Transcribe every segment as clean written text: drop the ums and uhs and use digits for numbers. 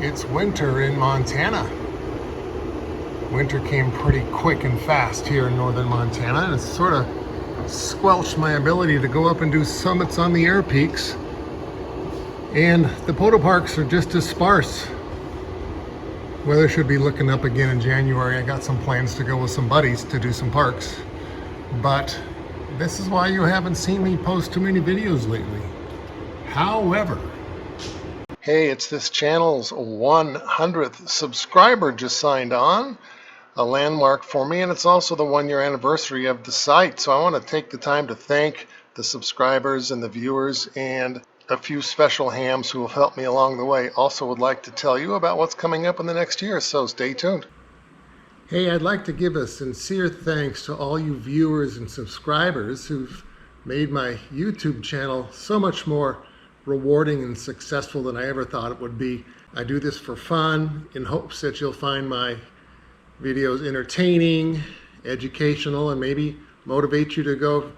It's winter in Montana. Winter came pretty quick and fast here in northern Montana, and it's sort of squelched my ability to go up and do summits on the air peaks. And the photo parks are just as sparse. Weather should be looking up again in January. I got some plans to go with some buddies to do some parks. But this is why you haven't seen me post too many videos lately. However, hey, it's this channel's 100th subscriber just signed on. A landmark for me, and it's also the 1-year anniversary of the site. So I want to take the time to thank the subscribers and the viewers and a few special hams who have helped me along the way. Also would like to tell you about what's coming up in the next year, so stay tuned. Hey, I'd like to give a sincere thanks to all you viewers and subscribers who've made my YouTube channel so much more rewarding and successful than I ever thought it would be. I do this for fun in hopes that you'll find my videos entertaining, educational, and maybe motivate you to go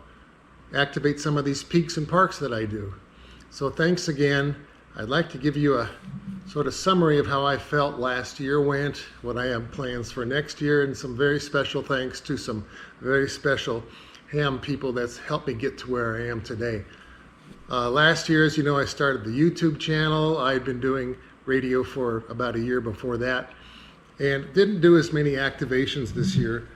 activate some of these peaks and parks that I do. So thanks again. I'd like to give you a sort of summary of how I felt last year went, what I have plans for next year, and some very special thanks to some very special ham people that's helped me get to where I am today. Last year, as you know, I started the YouTube channel. I'd been doing radio for about a year before that, and didn't do as many activations this year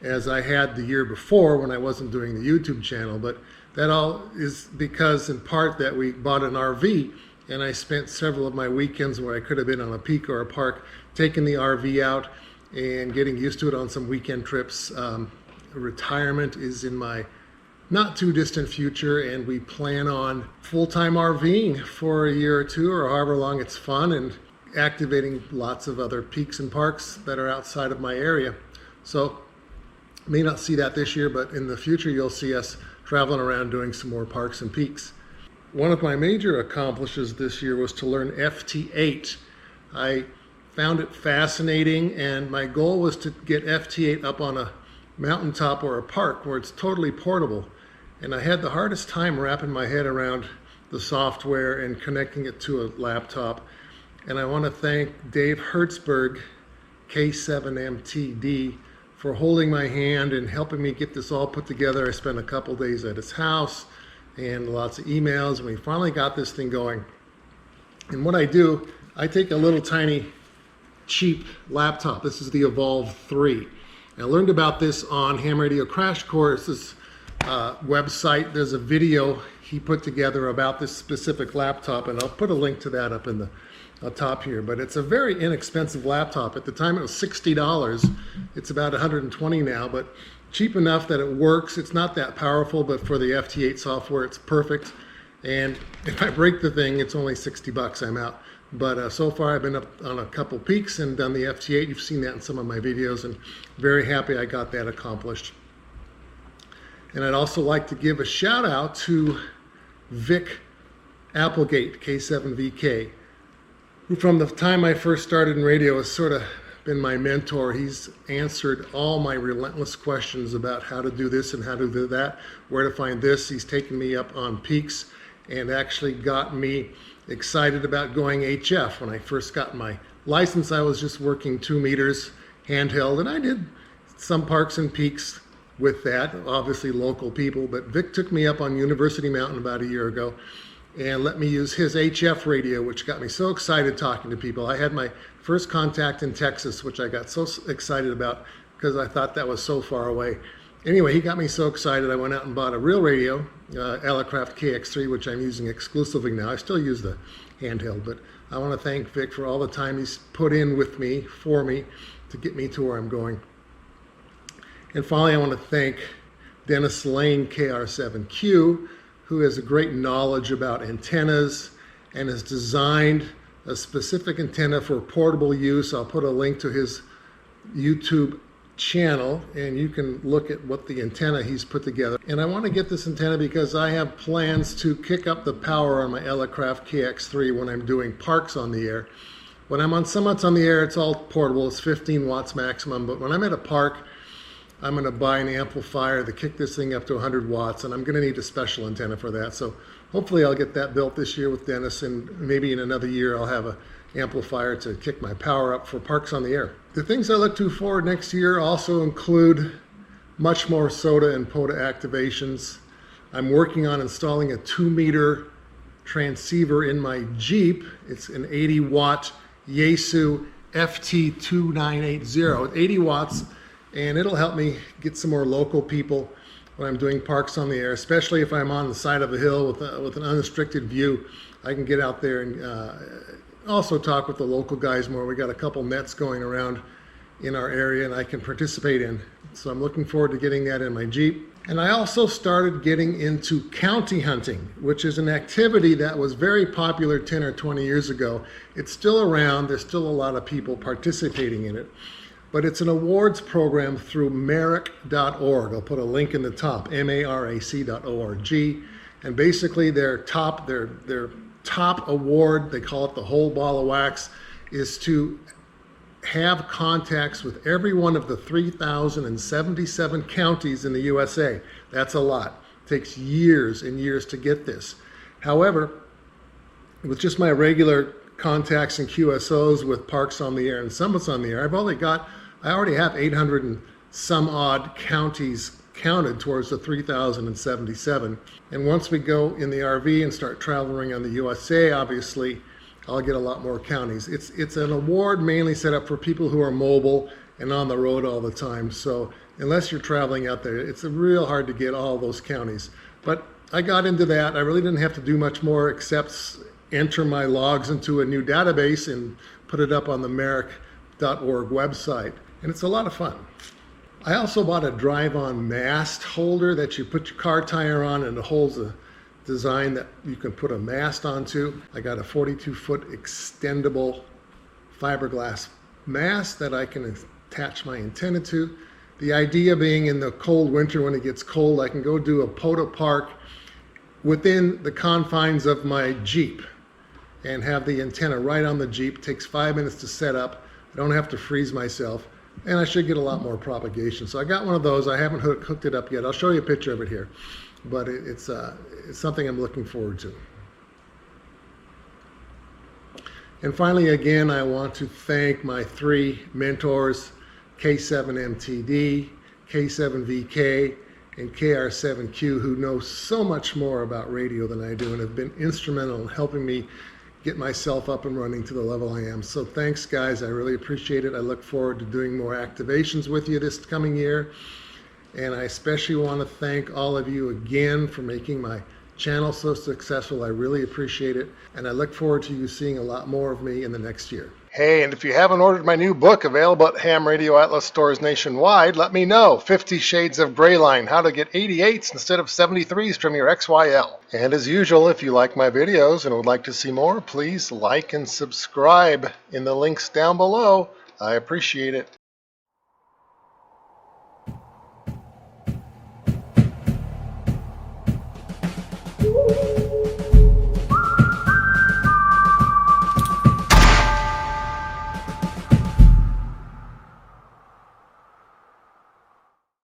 as I had the year before when I wasn't doing the YouTube channel. But that all is because, in part, that we bought an RV, and I spent several of my weekends where I could have been on a peak or a park, taking the RV out and getting used to it on some weekend trips. Retirement is in my not too distant future, and we plan on full-time RVing for a year or two, or however long it's fun, and activating lots of other peaks and parks that are outside of my area. So may not see that this year, but in the future you'll see us traveling around doing some more parks and peaks. One of my major accomplishments this year was to learn FT8. I found it fascinating, and my goal was to get FT8 up on a mountaintop or a park where it's totally portable. And I had the hardest time wrapping my head around the software and connecting it to a laptop. And I want to thank Dave Hertzberg, K7MTD, for holding my hand and helping me get this all put together. I spent a couple days at his house and lots of emails, and we finally got this thing going. And what I do, I take a little tiny cheap laptop. This is the Evolve 3. I learned about this on Ham Radio Crash Course's website. There's a video he put together about this specific laptop, and I'll put a link to that up in the top here. But it's a very inexpensive laptop. At the time it was $60. It's about $120 now, but cheap enough that it works. It's not that powerful, but for the FT8 software it's perfect. And if I break the thing, it's only $60. I'm out. But so far I've been up on a couple peaks and done the FT8. You've seen that in some of my videos, and very happy I got that accomplished. And I'd also like to give a shout out to Vick Applegate, K7VK, who from the time I first started in radio has sort of been my mentor. He's answered all my relentless questions about how to do this and how to do that, where to find this. He's taken me up on peaks and actually got me excited about going HF. When I first got my license, I was just working 2 meters handheld, and I did some parks and peaks with that, obviously local people. But Vic took me up on University Mountain about a year ago and let me use his HF radio, which got me so excited talking to people. I had my first contact in Texas, which I got so excited about because I thought that was so far away. Anyway, he got me so excited I went out and bought a real radio, Elecraft KX3, which I'm using exclusively now. I still use the handheld, but I want to thank Vic for all the time he's put in with me, for me, to get me to where I'm going. And finally, I want to thank Dennis Lane, KR7Q, who has a great knowledge about antennas and has designed a specific antenna for portable use. I'll put a link to his YouTube channel, and you can look at what the antenna he's put together. And I want to get this antenna because I have plans to kick up the power on my Elecraft KX3 when I'm doing parks on the air. When I'm on summits on the air, it's all portable. It's 15 watts maximum. But when I'm at a park, I'm going to buy an amplifier to kick this thing up to 100 watts, and I'm going to need a special antenna for that. So hopefully I'll get that built this year with Dennis, and maybe in another year I'll have an amplifier to kick my power up for Parks on the Air. The things I look to forward next year also include much more SOTA and POTA activations. I'm working on installing a 2-meter transceiver in my Jeep. It's an 80-watt Yaesu FT2980. It's 80 watts, and it'll help me get some more local people when I'm doing Parks on the Air, especially if I'm on the side of a hill with an unrestricted view. I can get out there and also talk with the local guys more. We got a couple nets going around in our area and I can participate in. So I'm looking forward to getting that in my Jeep. And I also started getting into county hunting, which is an activity that was very popular 10 or 20 years ago. It's still around. There's still a lot of people participating in it. But it's an awards program through marac.org. I'll put a link in the top, MARAC.org. And basically their top award, they call it the whole ball of wax, is to have contacts with every one of the 3,077 counties in the USA. That's a lot. It takes years and years to get this. However, with just my regular contacts and QSOs with Parks on the Air and Summits on the Air, I already have 800 and some odd counties counted towards the 3,077. And once we go in the RV and start traveling on the USA, obviously, I'll get a lot more counties. It's an award mainly set up for people who are mobile and on the road all the time. So unless you're traveling out there, it's real hard to get all those counties. But I got into that. I really didn't have to do much more except enter my logs into a new database and put it up on the marac.org website. And it's a lot of fun. I also bought a drive-on mast holder that you put your car tire on, and it holds a design that you can put a mast onto. I got a 42-foot extendable fiberglass mast that I can attach my antenna to. The idea being in the cold winter when it gets cold, I can go do a POTA park within the confines of my Jeep and have the antenna right on the Jeep. It takes 5 minutes to set up. I don't have to freeze myself, and I should get a lot more propagation. So I got one of those. I haven't hooked it up yet. I'll show you a picture of it here, but it's something I'm looking forward to. And finally, again, I want to thank my 3 mentors, K7MTD, K7VK, and KR7Q, who know so much more about radio than I do and have been instrumental in helping me get myself up and running to the level I am. So thanks, guys. I really appreciate it. I look forward to doing more activations with you this coming year. And I especially want to thank all of you again for making my channel so successful. I really appreciate it. And I look forward to you seeing a lot more of me in the next year. Hey, and if you haven't ordered my new book available at Ham Radio Atlas stores nationwide, let me know. 50 Shades of Gray Line, how to get 88s instead of 73s from your XYL. And as usual, if you like my videos and would like to see more, please like and subscribe in the links down below. I appreciate it.